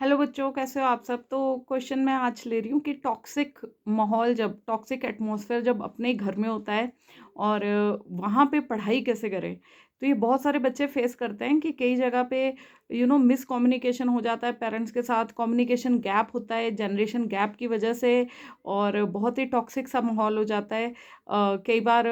Hello बच्चों, कैसे हो आप सब। तो क्वेश्चन मैं आज ले रही हूँ कि टॉक्सिक माहौल, जब टॉक्सिक एटमॉस्फेयर जब अपने घर में होता है और वहाँ पे पढ़ाई कैसे करें। तो ये बहुत सारे बच्चे फेस करते हैं कि कई जगह पे मिस कम्युनिकेशन हो जाता है, पेरेंट्स के साथ कम्युनिकेशन गैप होता है जनरेशन गैप की वजह से, और बहुत ही टॉक्सिक सा माहौल हो जाता है। कई बार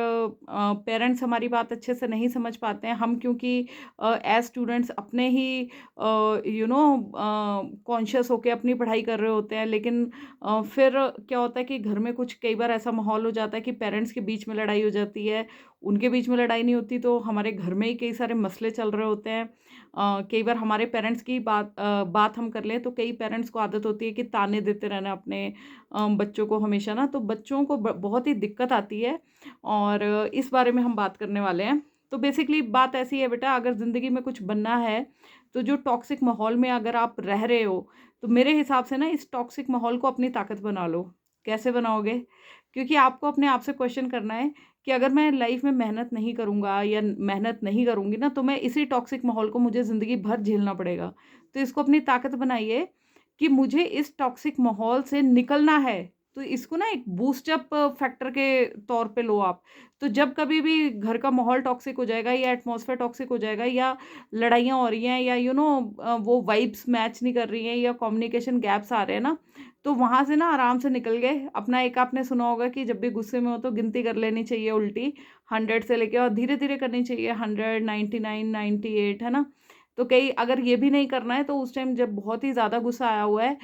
पेरेंट्स हमारी बात अच्छे से नहीं समझ पाते हैं, हम क्योंकि एज स्टूडेंट्स अपने ही कॉन्शियस होके अपनी पढ़ाई कर रहे होते हैं, लेकिन फिर क्या होता है कि घर में कुछ कई बार ऐसा माहौल हो जाता है कि पेरेंट्स के बीच में लड़ाई हो जाती है। उनके बीच में लड़ाई नहीं होती तो हमारे घर में ही कई सारे मसले चल रहे होते हैं। कई बार हमारे पेरेंट्स की बात हम कर लें तो कई पेरेंट्स को आदत होती है कि ताने देते रहना अपने बच्चों को हमेशा ना, तो बच्चों को बहुत ही दिक्कत आती है। और इस बारे में हम बात करने वाले हैं। तो बेसिकली बात ऐसी है बेटा, अगर ज़िंदगी में कुछ बनना है तो जो टॉक्सिक माहौल में अगर आप रह रहे हो, तो मेरे हिसाब से ना इस टॉक्सिक माहौल को अपनी ताकत बना लो। कैसे बनाओगे? क्योंकि आपको अपने आप से क्वेश्चन करना है कि अगर मैं लाइफ में मेहनत नहीं करूँगा या मेहनत नहीं करूँगी ना, तो मैं इसी टॉक्सिक माहौल को मुझे ज़िंदगी भर झेलना पड़ेगा। तो इसको अपनी ताकत बनाइए कि मुझे इस टॉक्सिक माहौल से निकलना है। तो इसको ना एक बूस्ट अप फैक्टर के तौर पे लो आप। तो जब कभी भी घर का माहौल टॉक्सिक हो जाएगा या एटमॉस्फेयर टॉक्सिक हो जाएगा या लड़ाइयाँ हो रही हैं या वो वाइब्स मैच नहीं कर रही हैं या कम्युनिकेशन गैप्स आ रहे हैं ना, तो वहाँ से ना आराम से निकल गए अपना। एक आपने सुना होगा कि जब भी गुस्से में हो तो गिनती कर लेनी चाहिए उल्टी, 100 से लेके, और धीरे धीरे करनी चाहिए, 100, 99, 98, है ना। तो कई अगर ये भी नहीं करना है तो उस टाइम जब बहुत ही ज़्यादा गुस्सा आया हुआ है,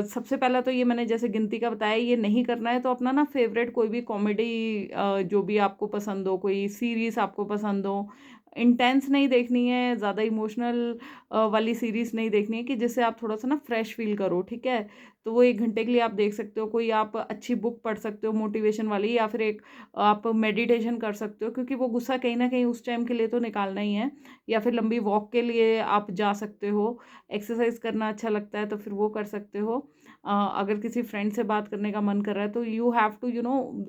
सबसे पहला तो ये मैंने जैसे गिनती का बताया, ये नहीं करना है तो अपना ना फेवरेट कोई भी कॉमेडी जो भी आपको पसंद हो, कोई सीरीज़ आपको पसंद हो, इंटेंस नहीं देखनी है, ज़्यादा इमोशनल वाली सीरीज़ नहीं देखनी है, कि जिससे आप थोड़ा-सा ना फ्रेश फ़ील करो, ठीक है? तो वो 1 घंटे के लिए आप देख सकते हो, कोई आप अच्छी बुक पढ़ सकते हो मोटिवेशन वाली, या फिर एक आप मेडिटेशन कर सकते हो, क्योंकि वो गुस्सा कहीं न कहीं उस टाइम के लिए तो निकालना ही है। या फिर लंबी वॉक के लिए आप जा सकते हो, एक्सरसाइज़ करना अच्छा लगता है तो फिर वो कर सकते हो। अगर किसी फ्रेंड से बात करने का मन कर रहा है तो यू हैव टू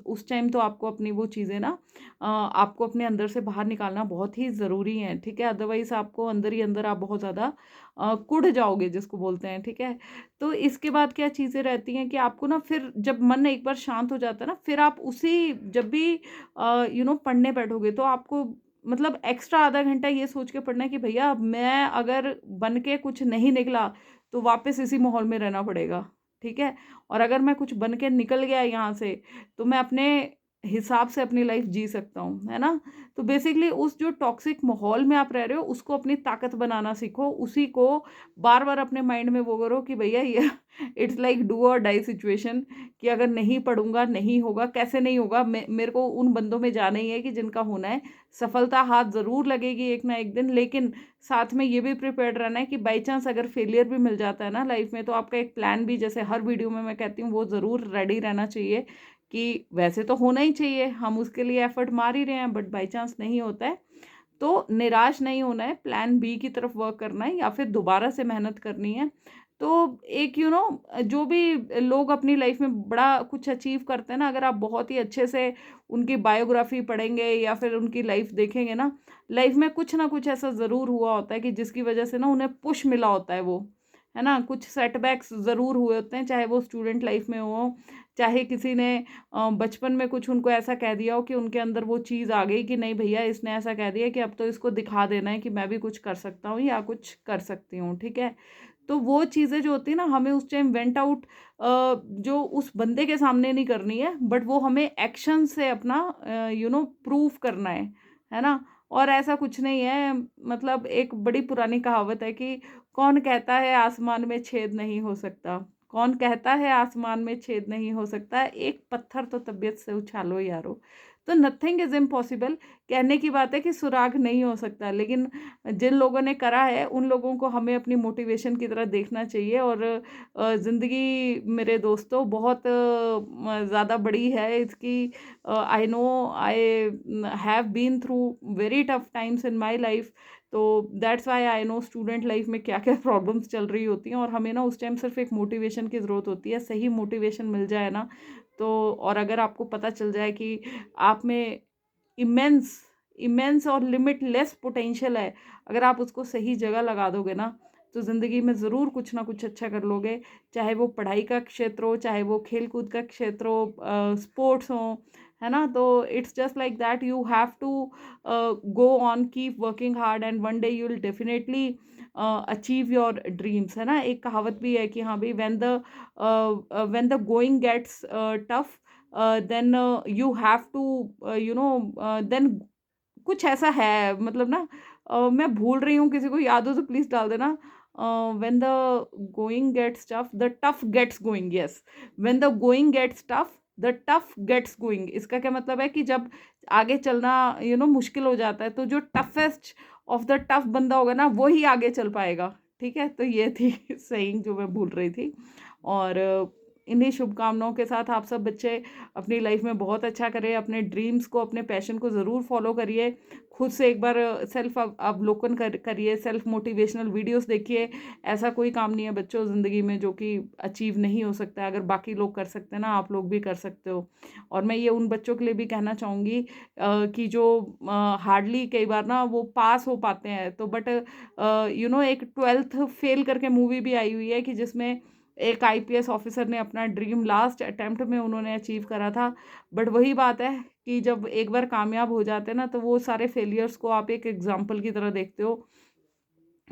उस टाइम तो आपको अपनी वो चीज़ें ना आपको अपने अंदर से बाहर निकालना बहुत ही ज़रूरी है, ठीक है? अदरवाइज़ आपको अंदर ही अंदर आप बहुत ज़्यादा कुढ़ जाओगे जिसको बोलते हैं, ठीक है? तो इसके बाद क्या चीज़ें रहती हैं कि आपको ना फिर जब मन एक बार शांत हो जाता है ना, फिर आप उसी जब भी पढ़ने बैठोगे तो आपको मतलब एक्स्ट्रा आधा घंटा ये सोच के पढ़ना है कि भैया मैं अगर बन के कुछ नहीं निकला तो वापस इसी माहौल में रहना पड़ेगा, ठीक है? और अगर मैं कुछ बन के निकल गया यहाँ से, तो मैं अपने हिसाब से अपनी लाइफ जी सकता हूँ, है ना? तो बेसिकली उस जो टॉक्सिक माहौल में आप रह रहे हो उसको अपनी ताकत बनाना सीखो, उसी को बार-बार अपने माइंड में वो करो कि भैया ये इट्स लाइक डू और डाई सिचुएशन, कि अगर नहीं पढ़ूँगा नहीं होगा, कैसे नहीं होगा? मेरे को उन बंदों में जाना ही है कि जिनका होना है। सफलता हाथ ज़रूर लगेगी एक ना एक दिन, लेकिन साथ में ये भी प्रिपेयर्ड रहना है कि बाई चांस अगर फेलियर भी मिल जाता है ना लाइफ में, तो आपका एक प्लान भी, जैसे हर वीडियो में मैं कहती हूँ, वो ज़रूर रेडी रहना चाहिए कि वैसे तो होना ही चाहिए, हम उसके लिए एफर्ट मार ही रहे हैं, बट बाई चांस नहीं होता है तो निराश नहीं होना है, प्लान बी की तरफ वर्क करना है या फिर दोबारा से मेहनत करनी है। तो एक जो भी लोग अपनी लाइफ में बड़ा कुछ अचीव करते हैं ना, अगर आप बहुत ही अच्छे से उनकी बायोग्राफी पढ़ेंगे या फिर उनकी लाइफ देखेंगे ना कुछ ऐसा ज़रूर हुआ होता है कि जिसकी वजह से ना उन्हें पुश मिला होता है वो, है ना? कुछ सेटबैक्स ज़रूर हुए होते हैं, चाहे वो स्टूडेंट लाइफ में हो, चाहे किसी ने बचपन में कुछ उनको ऐसा कह दिया हो कि उनके अंदर वो चीज़ आ गई कि नहीं भैया इसने ऐसा कह दिया कि अब तो इसको दिखा देना है कि मैं भी कुछ कर सकता हूँ या कुछ कर सकती हूँ, ठीक है? तो वो चीज़ें जो होती है ना, हमें उस टाइम वेंट आउट जो उस बंदे के सामने नहीं करनी है, बट वो हमें एक्शन से अपना प्रूफ करना है ना? और ऐसा कुछ नहीं है, मतलब एक बड़ी पुरानी कहावत है कि कौन कहता है आसमान में छेद नहीं हो सकता? कौन कहता है आसमान में छेद नहीं हो सकता? एक पत्थर तो तबीयत से उछालो यारो। तो नथिंग इज़ इम्पॉसिबल। कहने की बात है कि सुराग नहीं हो सकता, लेकिन जिन लोगों ने करा है उन लोगों को हमें अपनी मोटिवेशन की तरह देखना चाहिए। और ज़िंदगी मेरे दोस्तों बहुत ज़्यादा बड़ी है इसकी। I know, I have been through very tough times in my life. तो that's why I know student life में क्या क्या प्रॉब्लम्स चल रही होती हैं, और हमें ना उस टाइम सिर्फ एक मोटिवेशन की ज़रूरत होती है। सही मोटिवेशन मिल जाए ना, तो और अगर आपको पता चल जाए कि आप में इमेंस इमेंस और लिमिटलेस पोटेंशियल है, अगर आप उसको सही जगह लगा दोगे ना, तो ज़िंदगी में ज़रूर कुछ ना कुछ अच्छा कर लोगे, चाहे वो पढ़ाई का क्षेत्र हो, चाहे वो खेल-कूद का क्षेत्र हो, स्पोर्ट्स हो, है ना? तो it's just like that, you have to go on, keep working hard and one day you will definitely achieve your dreams, है ना? एक कहावत भी है कि हाँ भई, when the going gets tough, then you have to then कुछ ऐसा है, मतलब ना, मैं भूल रही हूँ, किसी को याद हो तो प्लीज़ डाल देना। When the going gets tough, the tough gets going, yes. When the going gets tough, the tough gets going. इसका क्या मतलब है कि जब आगे चलना मुश्किल हो जाता है, तो जो टफेस्ट ऑफ द टफ बंदा होगा ना, वो ही आगे चल पाएगा। ठीक है? तो ये थी सेइंग जो मैं भूल रही थी। और इन्हीं शुभकामनाओं के साथ आप सब बच्चे अपनी लाइफ में बहुत अच्छा करें, अपने ड्रीम्स को, अपने पैशन को ज़रूर फॉलो करिए। खुद से एक बार सेल्फ अवलोकन करिए, सेल्फ मोटिवेशनल वीडियोस देखिए। ऐसा कोई काम नहीं है बच्चों ज़िंदगी में जो कि अचीव नहीं हो सकता है। अगर बाकी लोग कर सकते हैं ना, आप लोग भी कर सकते हो। और मैं ये उन बच्चों के लिए भी कहना चाहूँगी कि जो हार्डली कई बार ना वो पास हो पाते हैं, तो बट एक 12th फेल करके मूवी भी आई हुई है कि जिसमें एक आईपीएस ऑफिसर ने अपना ड्रीम लास्ट अटेम्प्ट में उन्होंने अचीव करा था। बट वही बात है कि जब एक बार कामयाब हो जाते हैं ना, तो वो सारे फेलियर्स को आप एक एग्जाम्पल की तरह देखते हो।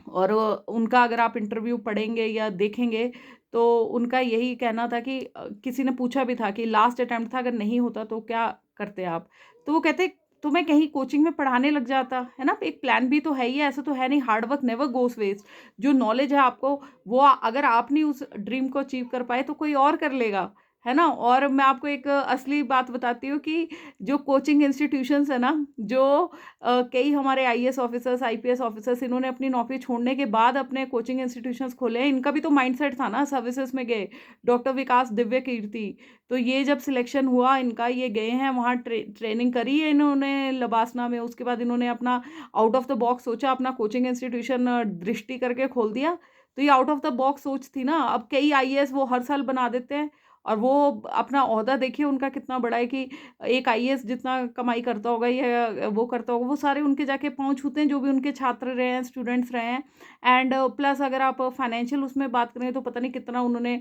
और उनका अगर आप इंटरव्यू पढ़ेंगे या देखेंगे, तो उनका यही कहना था कि किसी ने पूछा भी था कि लास्ट अटेम्प्ट था, अगर नहीं होता तो क्या करते आप? तो वो कहते, तो मैं कहीं कोचिंग में पढ़ाने लग जाता, है ना? एक प्लान भी तो है ही है, ऐसा तो है नहीं, hard work never goes waste. जो नॉलेज है आपको, वो अगर आप नहीं उस ड्रीम को अचीव कर पाए, तो कोई और कर लेगा, है ना? और मैं आपको एक असली बात बताती हूँ कि जो कोचिंग इंस्टीट्यूशंस है ना, जो कई हमारे आईएएस ऑफिसर्स, आईपीएस ऑफिसर्स, इन्होंने अपनी नौकरी छोड़ने के बाद अपने कोचिंग इंस्टीट्यूशंस खोले हैं। इनका भी तो माइंडसेट था ना, सर्विसेज में गए। डॉक्टर विकास दिव्य कीर्ति, तो ये जब सिलेक्शन हुआ इनका, ये गए हैं वहाँ, ट्रेनिंग करी है इन्होंने लबासना में। उसके बाद इन्होंने अपना आउट ऑफ द बॉक्स सोचा, अपना कोचिंग इंस्टीट्यूशन दृष्टि करके खोल दिया। तो ये आउट ऑफ द बॉक्स सोच थी ना। अब कई आईएएस वो हर साल बना देते हैं, और वो अपना ओहदा देखिए उनका कितना बड़ा है कि एक आईएएस जितना कमाई करता होगा या वो करता होगा, वो सारे उनके जाके पाँव छूते हैं, जो भी उनके छात्र रहे हैं, स्टूडेंट्स रहे हैं। एंड प्लस अगर आप फाइनेंशियल उसमें बात करें, तो पता नहीं कितना उन्होंने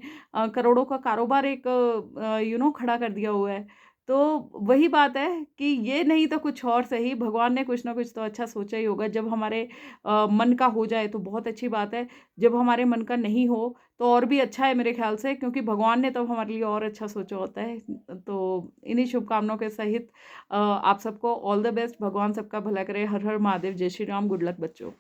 करोड़ों का कारोबार एक खड़ा कर दिया हुआ है। तो वही बात है कि ये नहीं तो कुछ और सही, भगवान ने कुछ ना कुछ तो अच्छा सोचा ही होगा। जब हमारे मन का हो जाए तो बहुत अच्छी बात है, जब हमारे मन का नहीं हो तो और भी अच्छा है मेरे ख्याल से, क्योंकि भगवान ने तब हमारे लिए और अच्छा सोचा होता है। तो इन्हीं शुभकामनाओं के सहित आप सबको ऑल द बेस्ट। भगवान सबका भला करे। हर हर महादेव। जय श्री राम। गुड लक बच्चों।